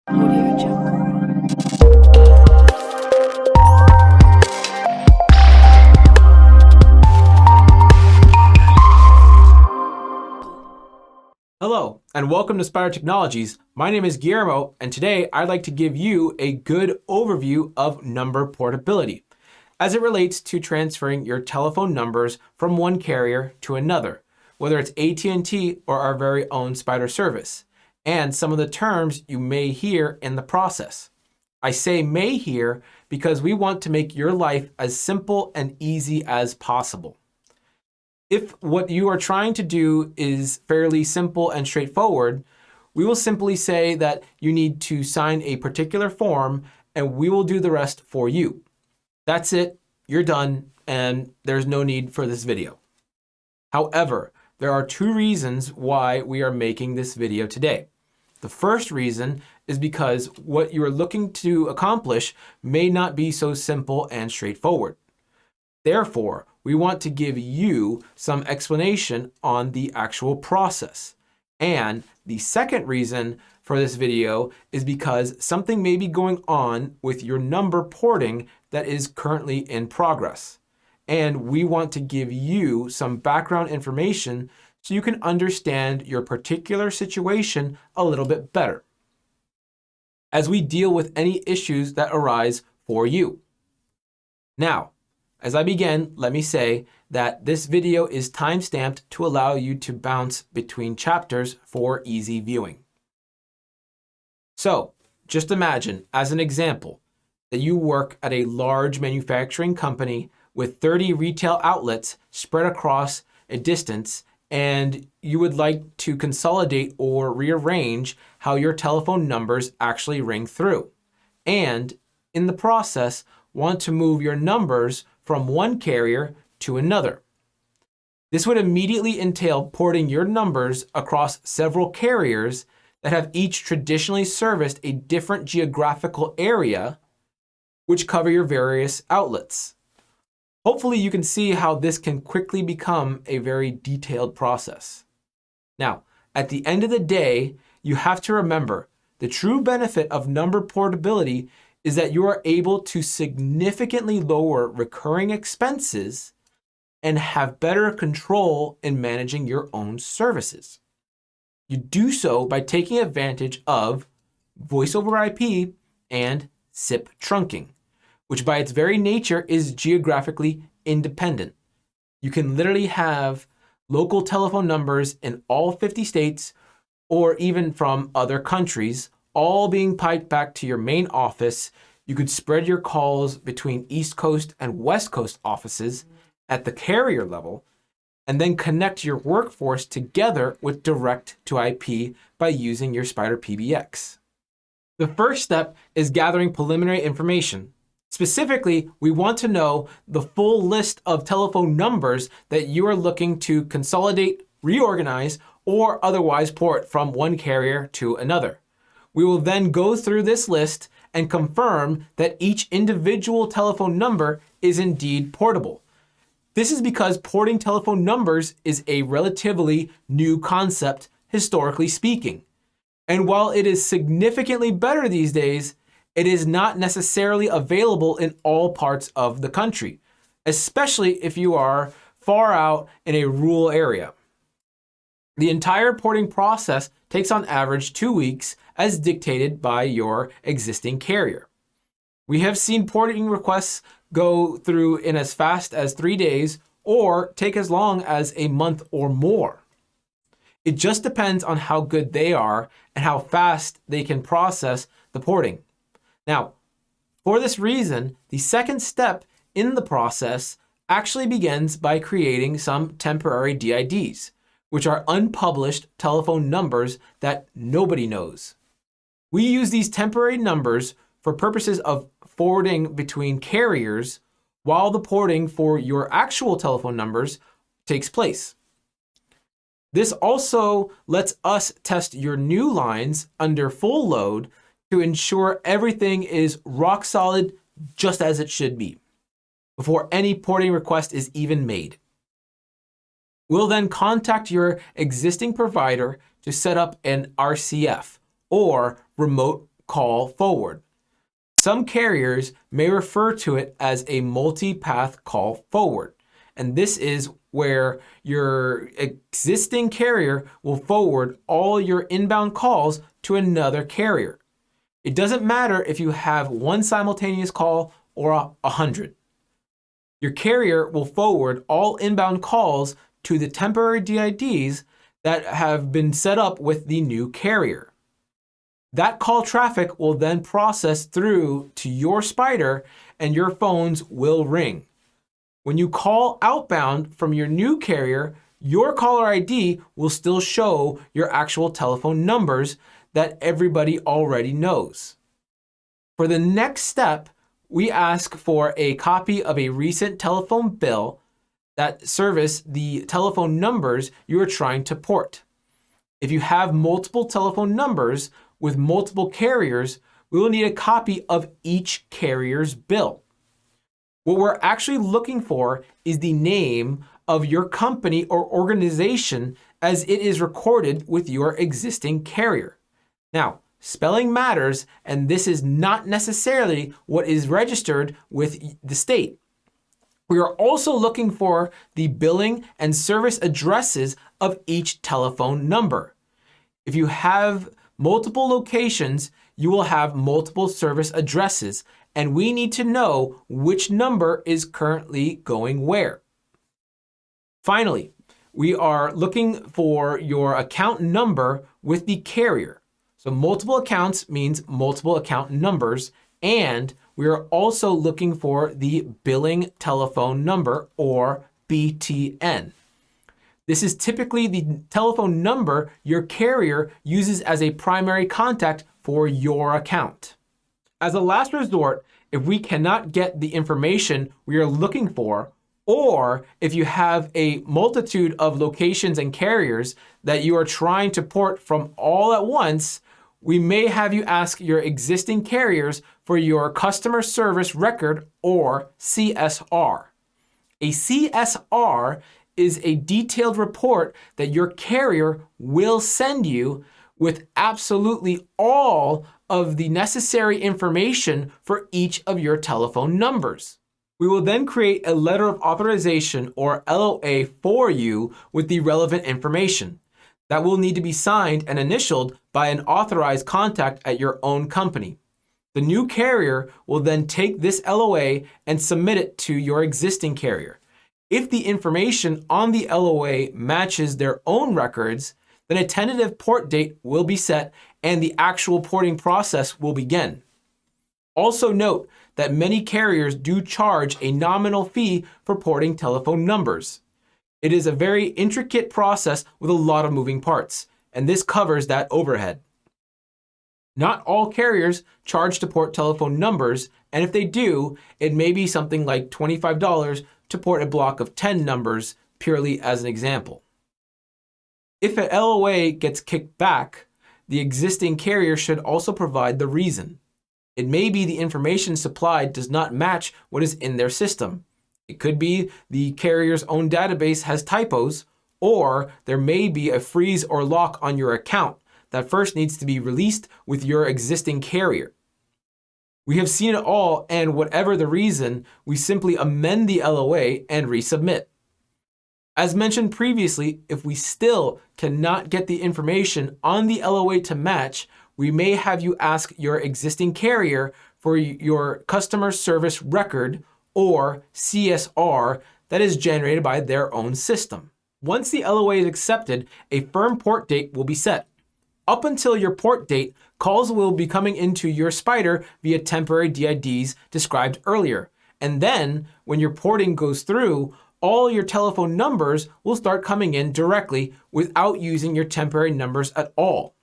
Audio Jungle. Hello, and welcome to Spider Technologies. My name is Guillermo, and today I'd like to give you a good overview of number portability as it relates to transferring your telephone numbers from one carrier to another, whether it's AT&T or our very own Spider service, and some of the terms you may hear in the process. I say may hear because we want to make your life as simple and easy as possible. If what you are trying to do is fairly simple and straightforward, we will simply say that you need to sign a particular form and we will do the rest for you. That's it, you're done, and there's no need for this video. However, there are two reasons why we are making this video today. The first reason is because what you are looking to accomplish may not be so simple and straightforward. Therefore, we want to give you some explanation on the actual process. And the second reason for this video is because something may be going on with your number porting that is currently in progress. And we want to give you some background information so you can understand your particular situation a little bit better as we deal with any issues that arise for you. Now, as I begin, let me say that this video is time-stamped to allow you to bounce between chapters for easy viewing. So, just imagine, as an example, that you work at a large manufacturing company with 30 retail outlets spread across a distance, and you would like to consolidate or rearrange how your telephone numbers actually ring through, and in the process, want to move your numbers from one carrier to another. This would immediately entail porting your numbers across several carriers that have each traditionally serviced a different geographical area, which cover your various outlets. Hopefully you can see how this can quickly become a very detailed process. Now, at the end of the day, you have to remember the true benefit of number portability is that you are able to significantly lower recurring expenses and have better control in managing your own services. You do so by taking advantage of voice over IP and SIP trunking, which by its very nature is geographically independent. You can literally have local telephone numbers in all 50 states or even from other countries, all being piped back to your main office. You could spread your calls between East Coast and West Coast offices at the carrier level, and then connect your workforce together with direct to IP by using your Spider PBX. The first step is gathering preliminary information. Specifically, we want to know the full list of telephone numbers that you are looking to consolidate, reorganize, or otherwise port from one carrier to another. We will then go through this list and confirm that each individual telephone number is indeed portable. This is because porting telephone numbers is a relatively new concept, historically speaking. And while it is significantly better these days, it is not necessarily available in all parts of the country, especially if you are far out in a rural area. The entire porting process takes on average 2 weeks as dictated by your existing carrier. We have seen porting requests go through in as fast as 3 days or take as long as a month or more. It just depends on how good they are and how fast they can process the porting. Now, for this reason, the second step in the process actually begins by creating some temporary DIDs, which are unpublished telephone numbers that nobody knows. We use these temporary numbers for purposes of forwarding between carriers while the porting for your actual telephone numbers takes place. This also lets us test your new lines under full load to ensure everything is rock solid just as it should be before any porting request is even made. We'll then contact your existing provider to set up an RCF or remote call forward. Some carriers may refer to it as a multi-path call forward. And this is where your existing carrier will forward all your inbound calls to another carrier. It doesn't matter if you have one simultaneous call or 100. Your carrier will forward all inbound calls to the temporary DIDs that have been set up with the new carrier. That call traffic will then process through to your spider and your phones will ring. When you call outbound from your new carrier, your caller ID will still show your actual telephone numbers that everybody already knows. For the next step, we ask for a copy of a recent telephone bill that service the telephone numbers you are trying to port. If you have multiple telephone numbers with multiple carriers, we will need a copy of each carrier's bill. What we're actually looking for is the name of your company or organization as it is recorded with your existing carrier. Now, spelling matters, and this is not necessarily what is registered with the state. We are also looking for the billing and service addresses of each telephone number. If you have multiple locations, you will have multiple service addresses, and we need to know which number is currently going where. Finally, we are looking for your account number with the carrier. So multiple accounts means multiple account numbers, and we are also looking for the billing telephone number, or BTN. This is typically the telephone number your carrier uses as a primary contact for your account. As a last resort, if we cannot get the information we are looking for, or if you have a multitude of locations and carriers that you are trying to port from all at once, we may have you ask your existing carriers for your customer service record, or CSR. A CSR is a detailed report that your carrier will send you with absolutely all of the necessary information for each of your telephone numbers. We will then create a letter of authorization, or LOA, for you with the relevant information. That will need to be signed and initialed by an authorized contact at your own company. The new carrier will then take this LOA and submit it to your existing carrier. If the information on the LOA matches their own records, then a tentative port date will be set and the actual porting process will begin. Also note that many carriers do charge a nominal fee for porting telephone numbers. It is a very intricate process with a lot of moving parts, and this covers that overhead. Not all carriers charge to port telephone numbers, and if they do, it may be something like $25 to port a block of 10 numbers, purely as an example. If an LOA gets kicked back, the existing carrier should also provide the reason. It may be the information supplied does not match what is in their system. It could be the carrier's own database has typos, or there may be a freeze or lock on your account that first needs to be released with your existing carrier. We have seen it all, and whatever the reason, we simply amend the LOA and resubmit. As mentioned previously, if we still cannot get the information on the LOA to match, we may have you ask your existing carrier for your customer service record, or CSR, that is generated by their own system. Once the LOA is accepted, a firm port date will be set. Up until your port date, calls will be coming into your spider via temporary DIDs described earlier. And then, when your porting goes through, all your telephone numbers will start coming in directly without using your temporary numbers at all.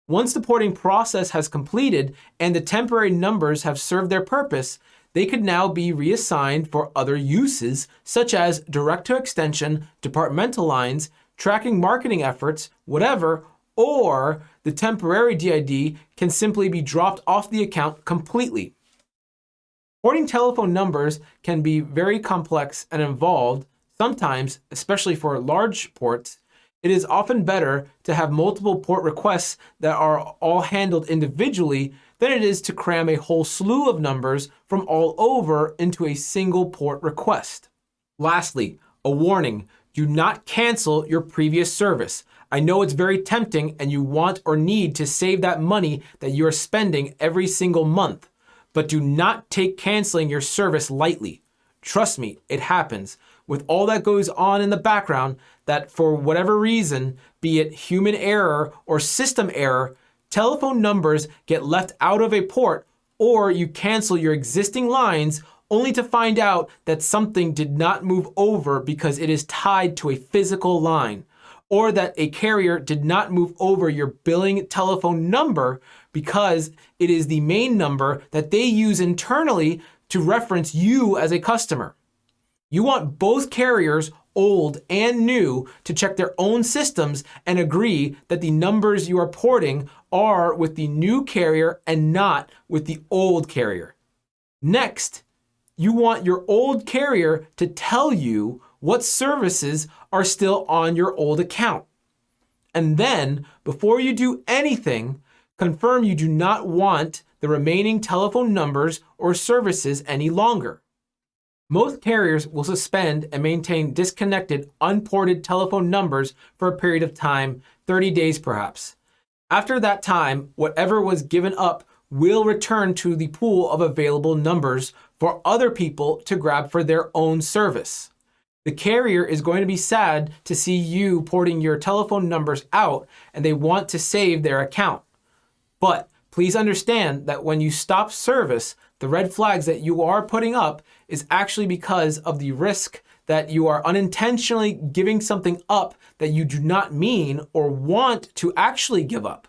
Once the porting process has completed and the temporary numbers have served their purpose, they could now be reassigned for other uses, such as direct-to-extension, departmental lines, tracking marketing efforts, whatever, or the temporary DID can simply be dropped off the account completely. Porting telephone numbers can be very complex and involved. Sometimes, especially for large ports, It is often better to have multiple port requests that are all handled individually than it is to cram a whole slew of numbers from all over into a single port request. Lastly, a warning: do not cancel your previous service. I know it's very tempting and you want or need to save that money that you're spending every single month, but do not take canceling your service lightly. Trust me, it happens. With all that goes on in the background, that for whatever reason, be it human error or system error, telephone numbers get left out of a port, or you cancel your existing lines only to find out that something did not move over because it is tied to a physical line, or that a carrier did not move over your billing telephone number because it is the main number that they use internally to reference you as a customer. You want both carriers, old and new, to check their own systems and agree that the numbers you are porting are with the new carrier and not with the old carrier. Next, you want your old carrier to tell you what services are still on your old account. And then, before you do anything, confirm you do not want the remaining telephone numbers or services any longer. Most carriers will suspend and maintain disconnected, unported telephone numbers for a period of time, 30 days perhaps. After that time, whatever was given up will return to the pool of available numbers for other people to grab for their own service. The carrier is going to be sad to see you porting your telephone numbers out, and they want to save their account. But please understand that when you stop service, the red flags that you are putting up is actually because of the risk that you are unintentionally giving something up that you do not mean or want to actually give up.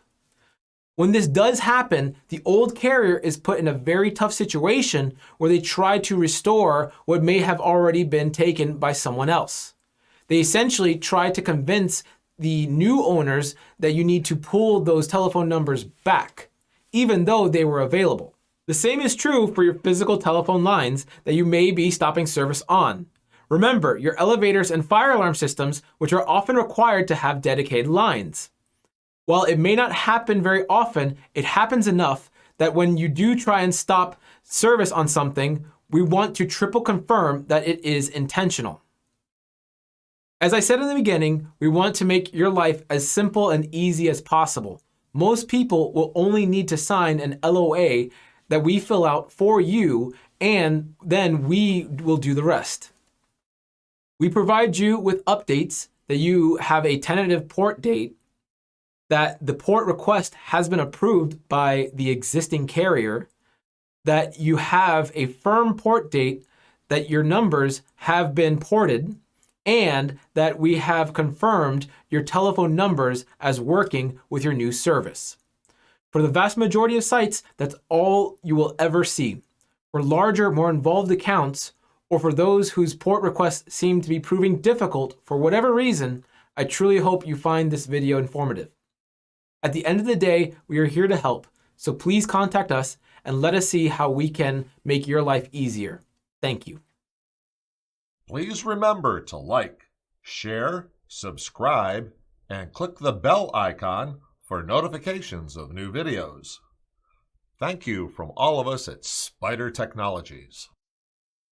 When this does happen, the old carrier is put in a very tough situation where they try to restore what may have already been taken by someone else. They essentially try to convince the new owners that you need to pull those telephone numbers back, even though they were available. The same is true for your physical telephone lines that you may be stopping service on. Remember, your elevators and fire alarm systems, which are often required to have dedicated lines. While it may not happen very often, it happens enough that when you do try and stop service on something, we want to triple confirm that it is intentional. As I said in the beginning, we want to make your life as simple and easy as possible. Most people will only need to sign an LOA that we fill out for you, and then we will do the rest. We provide you with updates that you have a tentative port date, that the port request has been approved by the existing carrier, that you have a firm port date, that your numbers have been ported, and that we have confirmed your telephone numbers as working with your new service. For the vast majority of sites, that's all you will ever see. For larger, more involved accounts, or for those whose port requests seem to be proving difficult for whatever reason, I truly hope you find this video informative. At the end of the day, we are here to help, so please contact us and let us see how we can make your life easier. Thank you. Please remember to like, share, subscribe, and click the bell icon for notifications of new videos. Thank you from all of us at Spider Technologies.